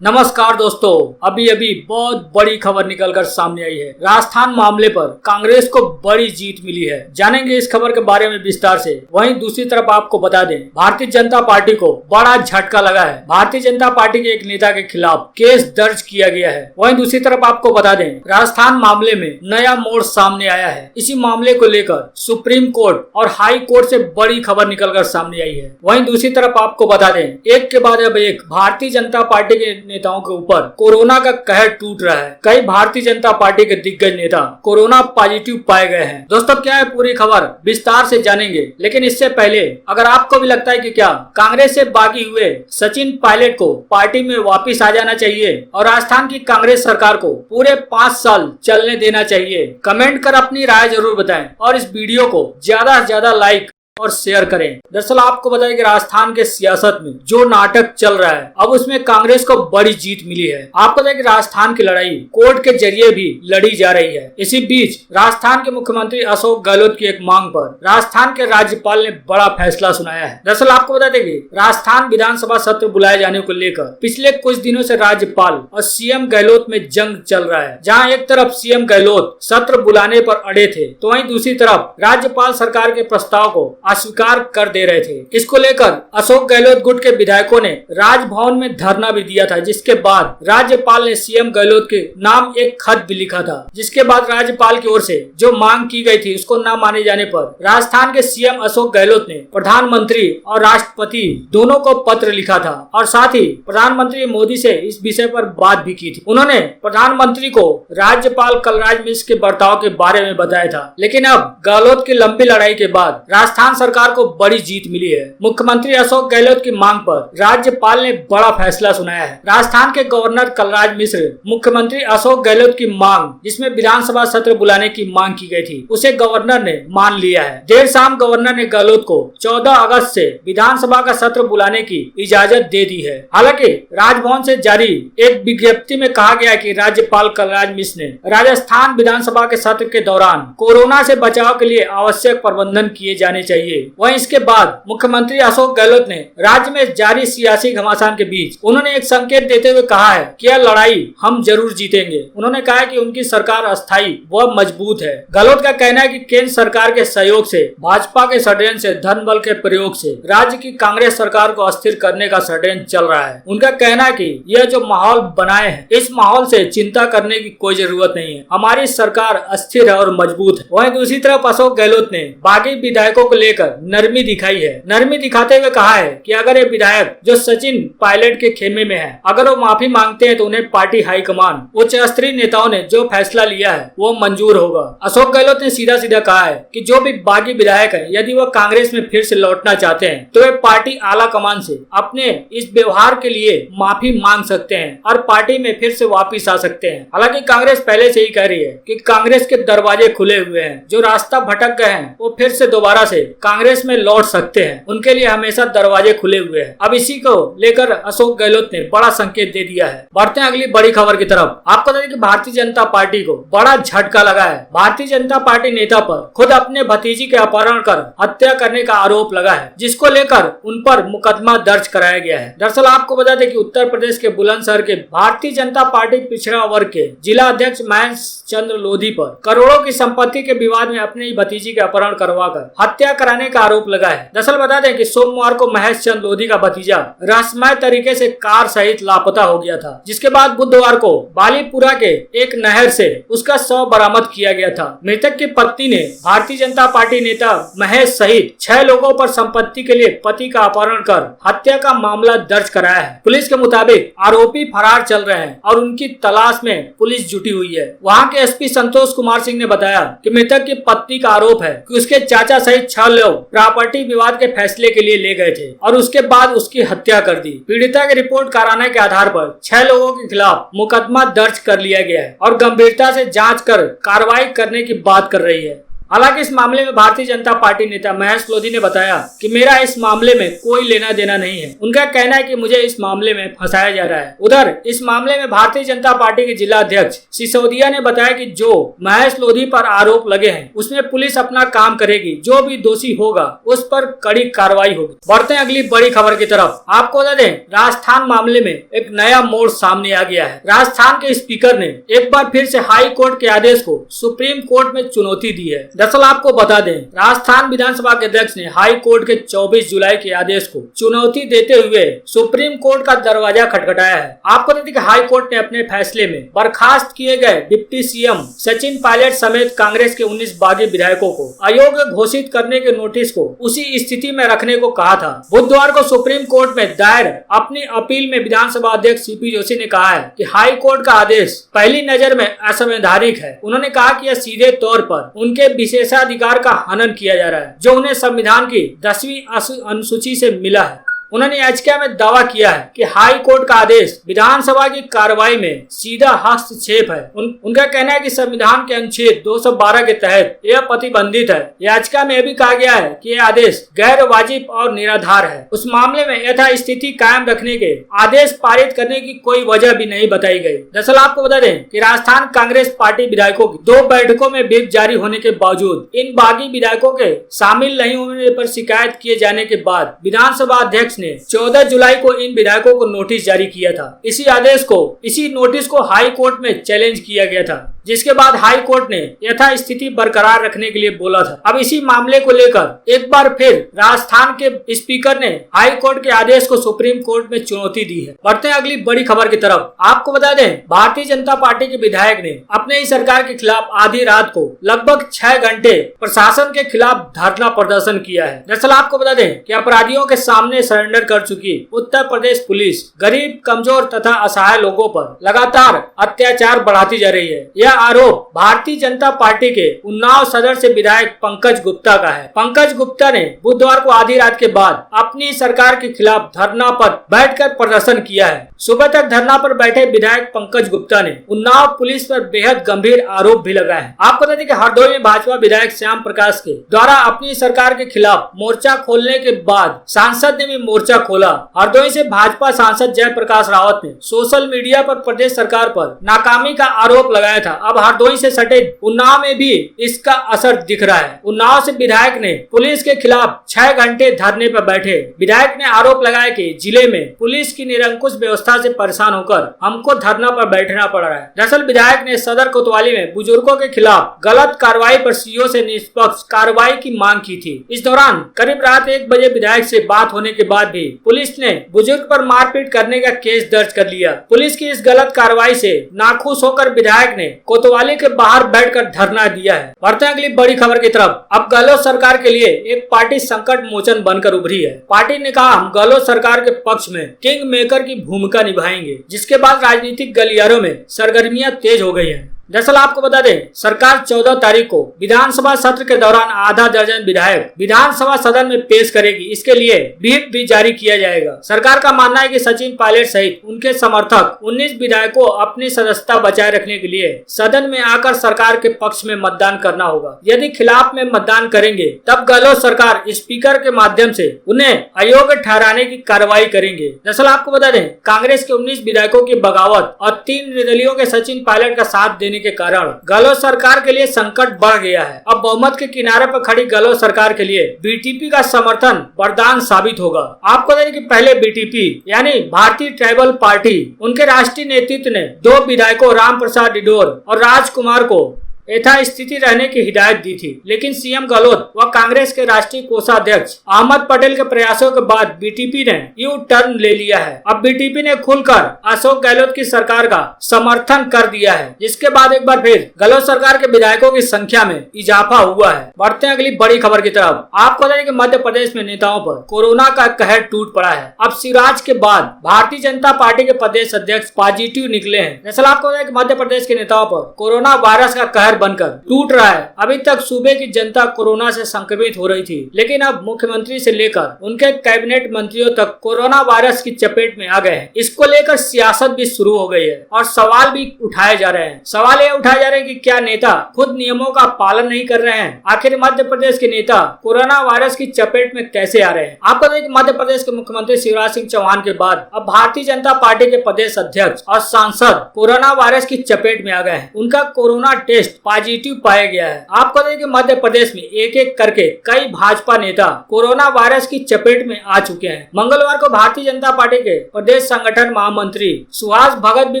नमस्कार दोस्तों, अभी अभी बहुत बड़ी खबर निकलकर सामने आई है। राजस्थान मामले पर कांग्रेस को बड़ी जीत मिली है। जानेंगे इस खबर के बारे में विस्तार से। वहीं दूसरी तरफ आपको बता दें, भारतीय जनता पार्टी को बड़ा झटका लगा है। भारतीय जनता पार्टी के एक नेता के खिलाफ केस दर्ज किया गया है। वहीं दूसरी तरफ आपको बता दें, राजस्थान मामले में नया मोड़ सामने आया है। इसी मामले को लेकर सुप्रीम कोर्ट और हाई कोर्ट से बड़ी खबर निकलकर सामने आई है। वहीं दूसरी तरफ आपको बता दें, एक के बाद अब एक भारतीय जनता पार्टी के नेताओं के ऊपर कोरोना का कहर टूट रहा है। कई भारतीय जनता पार्टी के दिग्गज नेता कोरोना पॉजिटिव पाए गए हैं। दोस्तों, क्या है पूरी खबर विस्तार से जानेंगे, लेकिन इससे पहले अगर आपको भी लगता है कि क्या कांग्रेस से बागी हुए सचिन पायलट को पार्टी में वापिस आ जाना चाहिए और राजस्थान की कांग्रेस सरकार को पूरे 5 साल चलने देना चाहिए, कमेंट कर अपनी राय जरूर बताएं और इस वीडियो को ज्यादा से ज्यादा लाइक और शेयर करें। दरअसल आपको बताएं कि राजस्थान के सियासत में जो नाटक चल रहा है, अब उसमें कांग्रेस को बड़ी जीत मिली है। आपको बताएं कि राजस्थान की लड़ाई कोर्ट के जरिए भी लड़ी जा रही है। इसी बीच राजस्थान के मुख्यमंत्री अशोक गहलोत की एक मांग पर राजस्थान के राज्यपाल ने बड़ा फैसला सुनाया है। दरअसल आपको बता दें कि राजस्थान विधानसभा सत्र बुलाए जाने को लेकर पिछले कुछ दिनों से राज्यपाल और सीएम गहलोत में जंग चल रहा है। जहाँ एक तरफ सीएम गहलोत सत्र बुलाने पर अड़े थे, तो वहीं दूसरी तरफ राज्यपाल सरकार के प्रस्ताव को अस्वीकार कर दे रहे थे। इसको लेकर अशोक गहलोत गुट के विधायकों ने राजभवन में धरना भी दिया था, जिसके बाद राज्यपाल ने सीएम गहलोत के नाम एक खत भी लिखा था। जिसके बाद राज्यपाल की ओर से जो मांग की गई थी उसको न माने जाने पर राजस्थान के सीएम अशोक गहलोत ने प्रधानमंत्री और राष्ट्रपति दोनों को पत्र लिखा था और साथ ही प्रधानमंत्री मोदी से इस विषय पर बात भी की थी। उन्होंने प्रधानमंत्री को राज्यपाल कलराज मिश्र के बर्ताव के बारे में बताया था। लेकिन अब गहलोत की लंबी लड़ाई के बाद राजस्थान सरकार को बड़ी जीत मिली है। मुख्यमंत्री अशोक गहलोत की मांग पर राज्यपाल ने बड़ा फैसला सुनाया है। राजस्थान के गवर्नर कलराज मिश्र मुख्यमंत्री अशोक गहलोत की मांग, जिसमें विधानसभा सत्र बुलाने की मांग की गई थी, उसे गवर्नर ने मान लिया है। देर शाम गवर्नर ने गहलोत को 14 अगस्त से विधानसभा का सत्र बुलाने की इजाजत दे दी है। हालांकि राजभवन से जारी एक विज्ञप्ति में कहा गया कि राज्यपाल कलराज मिश्र ने राजस्थान विधानसभा के सत्र के दौरान कोरोना से बचाव के लिए आवश्यक प्रबंधन किए जाने चाहिए। वहीं इसके बाद मुख्यमंत्री अशोक गहलोत ने राज्य में जारी सियासी घमासान के बीच उन्होंने एक संकेत देते हुए कहा है कि यह लड़ाई हम जरूर जीतेंगे। उन्होंने कहा कि उनकी सरकार अस्थायी व मजबूत है। गहलोत का कहना है कि केंद्र सरकार के सहयोग से, भाजपा के षड्यंत्र से, धन बल के प्रयोग से राज्य की कांग्रेस सरकार को अस्थिर करने का षड्यंत्र चल रहा है। उनका कहना है कि यह जो माहौल बनाए हैं, इस माहौल से चिंता करने की कोई जरूरत नहीं है। हमारी सरकार अस्थिर है और मजबूत है। वहीं दूसरी तरफ अशोक गहलोत ने बागी विधायकों को लेकर नरमी दिखाई है। नरमी दिखाते हुए कहा है कि अगर ये विधायक जो सचिन पायलट के खेमे में है, अगर वो माफी मांगते हैं तो उन्हें पार्टी हाईकमान, उच्च स्तरीय नेताओं ने जो फैसला लिया है वो मंजूर होगा। अशोक गहलोत ने सीधा सीधा कहा है कि जो भी बागी विधायक है, यदि वो कांग्रेस में फिर से लौटना चाहते हैं तो वे पार्टी आला कमान से अपने इस व्यवहार के लिए माफी मांग सकते हैं और पार्टी में फिर से वापिस आ सकते हैं। हालांकि कांग्रेस पहले से ही कह रही है कि कांग्रेस के दरवाजे खुले हुए हैं। जो रास्ता भटक गए हैं वो फिर से दोबारा से कांग्रेस में लौट सकते हैं। उनके लिए हमेशा दरवाजे खुले हुए हैं। अब इसी को लेकर अशोक गहलोत ने बड़ा संकेत दे दिया है। बढ़ते हैं अगली बड़ी खबर की तरफ। आपको बता दें कि भारतीय जनता पार्टी को बड़ा झटका लगा है। भारतीय जनता पार्टी नेता पर खुद अपने भतीजी के अपहरण कर हत्या करने का आरोप लगा है, जिसको लेकर उन पर मुकदमा दर्ज कराया गया है। दरअसल आपको बता दें कि उत्तर प्रदेश के बुलंदशहर के भारतीय जनता पार्टी पिछड़ा वर्ग के जिला अध्यक्ष महेश चंद्र लोधी पर करोड़ों की संपत्ति के विवाद में अपने भतीजी के अपहरण करवाकर हत्या कराने का आरोप लगा है। दरअसल बता दें कि सोमवार को महेश चंद लोधी का भतीजा रहस्यमय तरीके से कार सहित लापता हो गया था, जिसके बाद बुधवार को बालीपुरा के एक नहर से उसका शव बरामद किया गया था। मृतक की पत्नी ने भारतीय जनता पार्टी नेता महेश सहित 6 लोगों पर संपत्ति के लिए पति का अपहरण कर हत्या का मामला दर्ज कराया है। पुलिस के मुताबिक आरोपी फरार चल रहे हैं और उनकी तलाश में पुलिस जुटी हुई है। वहाँ के एसपी संतोष कुमार सिंह ने बताया कि मृतक की पत्नी का आरोप है कि उसके चाचा सहित 6 लोग प्रॉपर्टी विवाद के फैसले के लिए ले गए थे और उसके बाद उसकी हत्या कर दी। पीड़िता की रिपोर्ट कराने के आधार पर 6 लोगों के खिलाफ मुकदमा दर्ज कर लिया गया है और गंभीरता से जांच कर कार्रवाई करने की बात कर रही है। हालांकि इस मामले में भारतीय जनता पार्टी नेता महेश लोधी ने बताया कि मेरा इस मामले में कोई लेना देना नहीं है। उनका कहना है कि मुझे इस मामले में फंसाया जा रहा है। उधर इस मामले में भारतीय जनता पार्टी के जिला अध्यक्ष सिसोदिया ने बताया कि जो महेश लोधी पर आरोप लगे हैं उसमें पुलिस अपना काम करेगी, जो भी दोषी होगा उस पर कड़ी कार्रवाई होगी। बढ़ते हैं अगली बड़ी खबर की तरफ। आपको बता दें, राजस्थान मामले में एक नया मोड़ सामने आ गया है। राजस्थान के स्पीकर ने एक बार फिर से हाई कोर्ट के आदेश को सुप्रीम कोर्ट में चुनौती दी है। दरअसल आपको बता दें, राजस्थान विधानसभा के अध्यक्ष ने हाई कोर्ट के 24 जुलाई के आदेश को चुनौती देते हुए सुप्रीम कोर्ट का दरवाजा खटखटाया है। आपको बता दें कि हाई कोर्ट ने अपने फैसले में बर्खास्त किए गए डिप्टी सीएम सचिन पायलट समेत कांग्रेस के 19 बागी विधायकों को अयोग्य घोषित करने के नोटिस को उसी स्थिति में रखने को कहा था। बुधवार को सुप्रीम कोर्ट में दायर अपनी अपील में विधानसभा अध्यक्ष सीपी जोशी ने कहा है कि हाई कोर्ट का आदेश पहली नजर में असंवैधानिक है। उन्होंने कहा कि यह सीधे तौर पर उनके विशेषाधिकार का हनन किया जा रहा है, जो उन्हें संविधान की 10वीं अनुसूची से मिला है। उन्होंने याचिका में दावा किया है कि हाई कोर्ट का आदेश विधानसभा की कार्रवाई में सीधा हस्तक्षेप है। उनका कहना है कि संविधान के अनुच्छेद 212 के तहत यह प्रतिबंधित है। याचिका में यह भी कहा गया है कि यह आदेश गैर वाजिब और निराधार है। उस मामले में यथास्थिति कायम रखने के आदेश पारित करने की कोई वजह भी नहीं बताई गई। दरअसल आपको बता दें कि राजस्थान कांग्रेस पार्टी विधायकों की 2 बैठकों में व्हिप जारी होने के बावजूद इन बागी विधायकों के शामिल नहीं होने पर शिकायत किए जाने के बाद विधानसभा अध्यक्ष ने 14 जुलाई को इन विधायकों को नोटिस जारी किया था। इसी नोटिस को हाई कोर्ट में चैलेंज किया गया था, जिसके बाद हाई कोर्ट ने यथास्थिति बरकरार रखने के लिए बोला था। अब इसी मामले को लेकर एक बार फिर राजस्थान के स्पीकर ने हाई कोर्ट के आदेश को सुप्रीम कोर्ट में चुनौती दी है। बढ़ते हैं अगली बड़ी खबर की तरफ। आपको बता दें, भारतीय जनता पार्टी के विधायक ने अपने ही सरकार के खिलाफ आधी रात को लगभग 6 घंटे प्रशासन के खिलाफ धरना प्रदर्शन किया है। दरअसल आपको बता दें कि अपराधियों के सामने सरेंडर कर चुकी उत्तर प्रदेश पुलिस गरीब, कमजोर तथा असहाय लोगों पर लगातार अत्याचार बढ़ाती जा रही है। यह आरोप भारतीय जनता पार्टी के उन्नाव सदर से विधायक पंकज गुप्ता का है। पंकज गुप्ता ने बुधवार को आधी रात के बाद अपनी सरकार के खिलाफ धरना पर बैठकर प्रदर्शन किया है। सुबह तक धरना पर बैठे विधायक पंकज गुप्ता ने उन्नाव पुलिस पर बेहद गंभीर आरोप भी लगाए हैं। आपको बता दें कि हरदोई में भाजपा विधायक श्याम प्रकाश के द्वारा अपनी सरकार के खिलाफ मोर्चा खोलने के बाद सांसद ने भी मोर्चा खोला। हरदोई से भाजपा सांसद जयप्रकाश रावत ने सोशल मीडिया पर प्रदेश सरकार पर नाकामी का आरोप लगाया था। अब हरदोई से सटे उन्नाव में भी इसका असर दिख रहा है। उन्नाव से विधायक ने पुलिस के खिलाफ 6 घंटे धरने पर बैठे। विधायक ने आरोप लगाया कि जिले में पुलिस की निरंकुश व्यवस्था से परेशान होकर हमको धरना पर बैठना पड़ रहा है। दरअसल विधायक ने सदर कोतवाली में बुजुर्गों के खिलाफ गलत कार्रवाई पर सीओ से निष्पक्ष कार्रवाई की मांग की थी। इस दौरान करीब रात 1 बजे विधायक से बात होने के बाद भी पुलिस ने बुजुर्ग पर मारपीट करने का केस दर्ज कर लिया। पुलिस की इस गलत कार्रवाई से नाखुश होकर विधायक ने कोतवाली के बाहर बैठकर धरना दिया है। बढ़ते हैं अगली बड़ी खबर की तरफ। अब गहलोत सरकार के लिए एक पार्टी संकट मोचन बनकर उभरी है। पार्टी ने कहा, हम गहलोत सरकार के पक्ष में किंग मेकर की भूमिका निभाएंगे, जिसके बाद राजनीतिक गलियारों में सरगर्मियां तेज हो गई हैं। दरअसल आपको बता दें, सरकार 14 तारीख को विधानसभा सत्र के दौरान आधा दर्जन विधायक विधानसभा सदन में पेश करेगी। इसके लिए व्हिप भी जारी किया जाएगा। सरकार का मानना है कि सचिन पायलट सहित उनके समर्थक 19 विधायकों अपनी सदस्यता बचाए रखने के लिए सदन में आकर सरकार के पक्ष में मतदान करना होगा। यदि खिलाफ में मतदान करेंगे तब गहलोत सरकार स्पीकर के माध्यम से उन्हें अयोग्य ठहराने की कार्रवाई करेंगे। दरअसल आपको बता दें, कांग्रेस के 19 विधायकों की बगावत और 3 निर्दलीयों के सचिन पायलट का साथ देने के कारण गहलोत सरकार के लिए संकट बढ़ गया है। अब बहुमत के किनारे पर खड़ी गहलोत सरकार के लिए बीटीपी का समर्थन वरदान साबित होगा। आपको बता दें कि पहले बीटीपी यानी भारतीय ट्राइबल पार्टी, उनके राष्ट्रीय नेतृत्व ने 2 विधायकों राम प्रसाद डिडोर और राजकुमार को यथास्थिति रहने की हिदायत दी थी, लेकिन सीएम गहलोत व कांग्रेस के राष्ट्रीय कोषाध्यक्ष अहमद पटेल के प्रयासों के बाद बीटीपी ने यू टर्न ले लिया है। अब बीटीपी ने खुलकर अशोक गहलोत की सरकार का समर्थन कर दिया है, जिसके बाद एक बार फिर गहलोत सरकार के विधायकों की संख्या में इजाफा हुआ है। बढ़ते हैं अगली बड़ी खबर की तरफ। आपको बता दें कि मध्य प्रदेश में नेताओं पर कोरोना का कहर टूट पड़ा है। अब शिवराज के बाद भारतीय जनता पार्टी के प्रदेश अध्यक्ष पॉजिटिव निकले हैं। दरअसल आपको बता दें कि मध्य प्रदेश के नेताओं पर कोरोना वायरस का कहर बनकर टूट रहा है। अभी तक सूबे की जनता कोरोना से संक्रमित हो रही थी, लेकिन अब मुख्यमंत्री से लेकर उनके कैबिनेट मंत्रियों तक कोरोना वायरस की चपेट में आ गए हैं। इसको लेकर सियासत भी शुरू हो गई है और सवाल भी उठाए जा रहे हैं। सवाल ये उठाए जा रहे हैं कि क्या नेता खुद नियमों का पालन नहीं कर रहे हैं? आखिर मध्य प्रदेश के नेता कोरोना वायरस की चपेट में कैसे आ रहे हैं? आपको बताएं कि मध्य प्रदेश के मुख्यमंत्री शिवराज सिंह चौहान के बाद अब भारतीय जनता पार्टी के प्रदेश अध्यक्ष और सांसद कोरोना वायरस की चपेट में आ गए हैं। उनका कोरोना टेस्ट पॉजिटिव पाया गया है। आपको बताएं कि मध्य प्रदेश में एक एक करके कई भाजपा नेता कोरोना वायरस की चपेट में आ चुके हैं। मंगलवार को भारतीय जनता पार्टी के प्रदेश संगठन महामंत्री सुहास भगत भी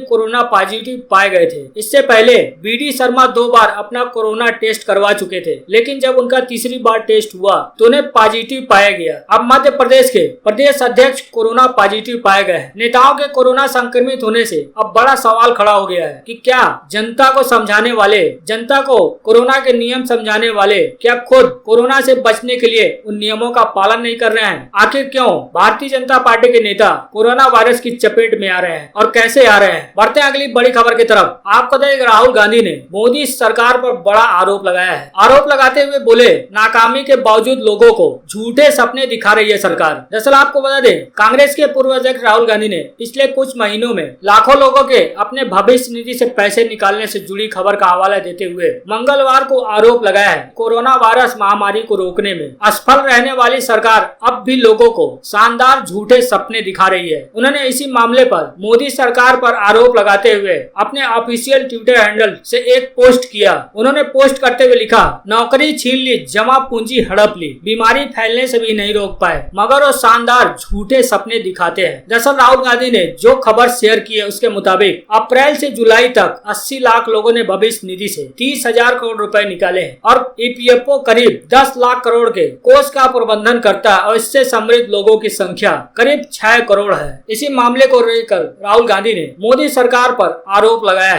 कोरोना पॉजिटिव पाए गए थे। इससे पहले बीडी शर्मा 2 बार अपना कोरोना टेस्ट करवा चुके थे, लेकिन जब उनका तीसरी बार टेस्ट हुआ तो उन्हें पॉजिटिव पाया गया। अब मध्य प्रदेश के प्रदेश अध्यक्ष कोरोना पॉजिटिव पाए गए हैं। नेताओं के कोरोना संक्रमित होने से अब बड़ा सवाल खड़ा हो गया है कि क्या जनता को समझाने वाले, जनता को कोरोना के नियम समझाने वाले क्या खुद कोरोना से बचने के लिए उन नियमों का पालन नहीं कर रहे हैं? आखिर क्यों भारतीय जनता पार्टी के नेता कोरोना वायरस की चपेट में आ रहे हैं और कैसे आ रहे हैं? बढ़ते हैं अगली बड़ी खबर की तरफ। आपको बताएं राहुल गांधी ने मोदी सरकार पर बड़ा आरोप लगाया है। आरोप लगाते हुए बोले, नाकामी के बावजूद लोगों को झूठे सपने दिखा रही है सरकार। दरअसल आपको बता दें, कांग्रेस के पूर्व अध्यक्ष राहुल गांधी ने पिछले कुछ महीनों में लाखों लोगों के अपने भविष्य निधि से पैसे निकालने से जुड़ी खबर का हवाला देते हुए मंगलवार को आरोप लगाया है। कोरोना वायरस महामारी को रोकने में असफल रहने वाली सरकार अब भी लोगों को शानदार झूठे सपने दिखा रही है। उन्होंने इसी मामले पर मोदी सरकार पर आरोप लगाते हुए अपने ऑफिशियल ट्विटर हैंडल से एक पोस्ट किया। उन्होंने पोस्ट करते हुए लिखा, नौकरी छीन ली, जमा पूंजी हड़प ली, बीमारी फैलने से भी नहीं रोक पाए, मगर वो शानदार झूठे सपने दिखाते हैं। दरअसल राहुल गांधी ने जो खबर शेयर की है उसके मुताबिक अप्रैल से जुलाई तक 80 लाख लोगों ने भविष्य निधि से 30,000 करोड़ रुपए निकाले हैं और ईपीएफओ करीब 10 लाख करोड़ के कोष का प्रबंधन करता है और इससे समृद्ध लोगों की संख्या करीब 6 करोड़ है। इसी मामले को लेकर राहुल गांधी ने मोदी सरकार पर आरोप लगाया है।